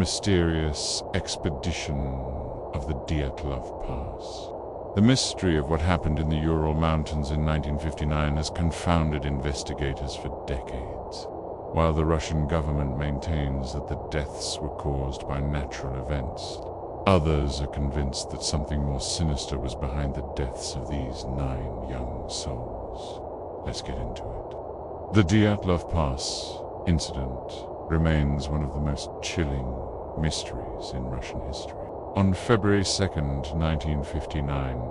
mysterious expedition of the Dyatlov Pass. The mystery of what happened in the Ural Mountains in 1959 has confounded investigators for decades. While the Russian government maintains that the deaths were caused by natural events, others are convinced that something more sinister was behind the deaths of these 9 young souls. Let's get into it. The Dyatlov Pass incident remains one of the most chilling mysteries in Russian history. On February 2nd, 1959,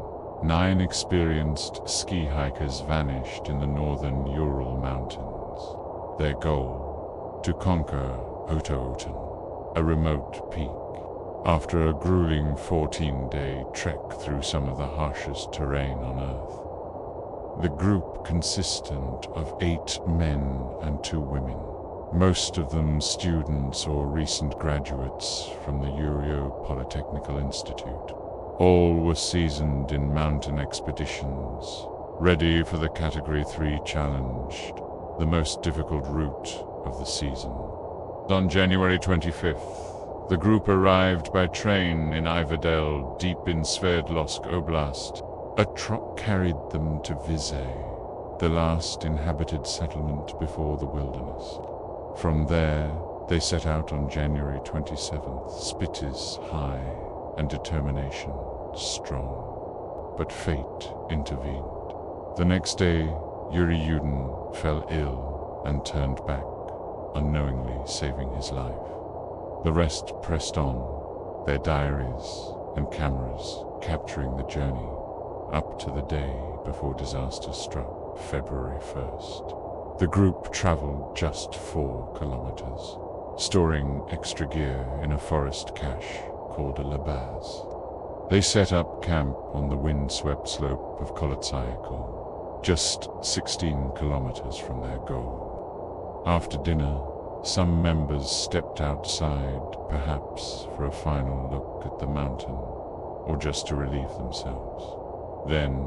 9 experienced ski hikers vanished in the northern Ural Mountains. Their goal: to conquer Ototen, a remote peak. After a grueling 14-day trek through some of the harshest terrain on Earth, the group consisted of 8 men and 2 women, most of them students or recent graduates from the Ural Polytechnical Institute. All were seasoned in mountain expeditions, ready for the Category 3 challenge, the most difficult route of the season. On January 25th, the group arrived by train in Iverdel, deep in Sverdlovsk Oblast. A truck carried them to Vizay, the last inhabited settlement before the wilderness. From there, they set out on January 27th, spirits high and determination strong. But fate intervened. The next day, Yuri Yudin fell ill and turned back, unknowingly saving his life. The rest pressed on, their diaries and cameras capturing the journey up to the day before disaster struck, February 1st. The group traveled just 4 kilometers, storing extra gear in a forest cache called a labaz. They set up camp on the wind-swept slope of Kolotsayko, just 16 kilometers from their goal. After dinner, some members stepped outside, perhaps for a final look at the mountain, or just to relieve themselves. Then,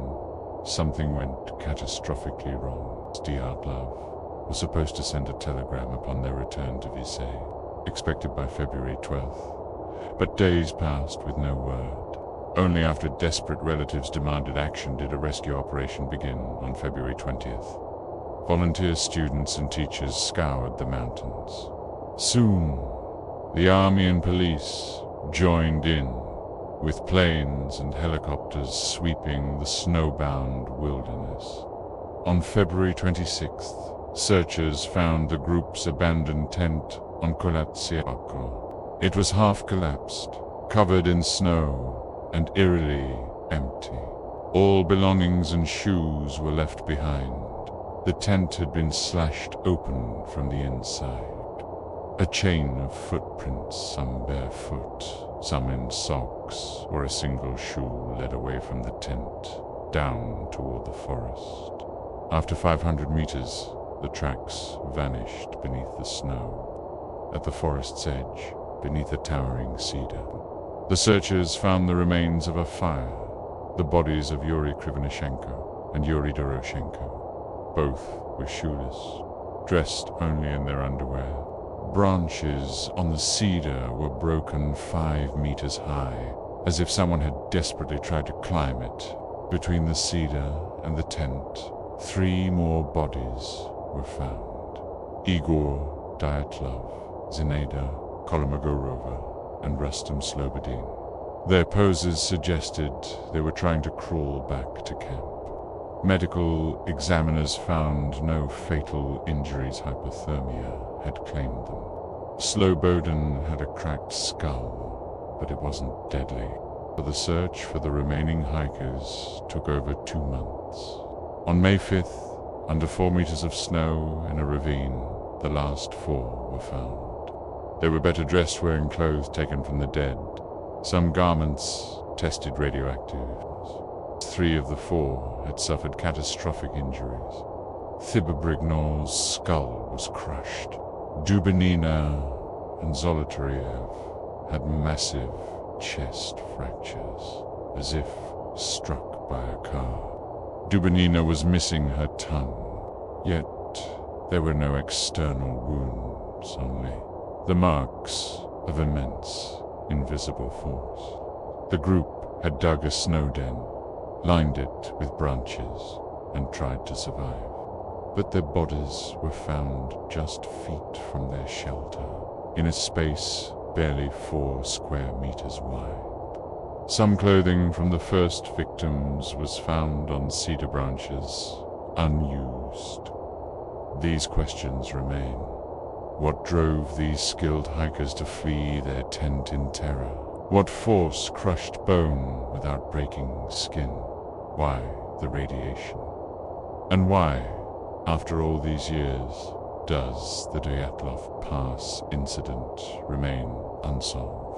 something went catastrophically wrong. Dyatlov was supposed to send a telegram upon their return to Vizay, expected by February 12th, but days passed with no word. Only after desperate relatives demanded action did a rescue operation begin on February 20th. Volunteer students and teachers scoured the mountains. Soon, the army and police joined in, with planes and helicopters sweeping the snowbound wilderness. On February 26th, searchers found the group's abandoned tent on Kolotsayko. It was half collapsed, covered in snow, and eerily empty. All belongings and shoes were left behind. The tent had been slashed open from the inside. A chain of footprints, some barefoot, some in socks, or a single shoe led away from the tent, down toward the forest. After 500 meters, the tracks vanished beneath the snow. At the forest's edge, beneath a towering cedar, the searchers found the remains of a fire, the bodies of Yuri Krivonishenko and Yuri Doroshenko. Both were shoeless, dressed only in their underwear. Branches on the cedar were broken 5 meters high, as if someone had desperately tried to climb it. Between the cedar and the tent, 3 more bodies were found. Igor Dyatlov, Zinaida Kolmogorova, and Rustam Slobodin. Their poses suggested they were trying to crawl back to camp. Medical examiners found no fatal injuries. Hypothermia had claimed them. Slobodin had a cracked skull, but it wasn't deadly. The search for the remaining hikers took over 2 months. On May 5th, under 4 meters of snow in a ravine, the last 4 were found. They were better dressed, wearing clothes taken from the dead. Some garments tested radioactive. 3 of the 4 had suffered catastrophic injuries. Thibabrignol's skull was crushed. Dubinina and Zolotariev had massive chest fractures, as if struck by a car. Dubinina was missing her tongue, yet there were no external wounds, only the marks of immense, invisible force. The group had dug a snow den, lined it with branches, and tried to survive. But their bodies were found just feet from their shelter, in a space barely 4 square meters wide. Some clothing from the first victims was found on cedar branches, unused. These questions remain. What drove these skilled hikers to flee their tent in terror? What force crushed bone without breaking skin? Why the radiation? And why, after all these years, does the Dyatlov Pass incident remain unsolved?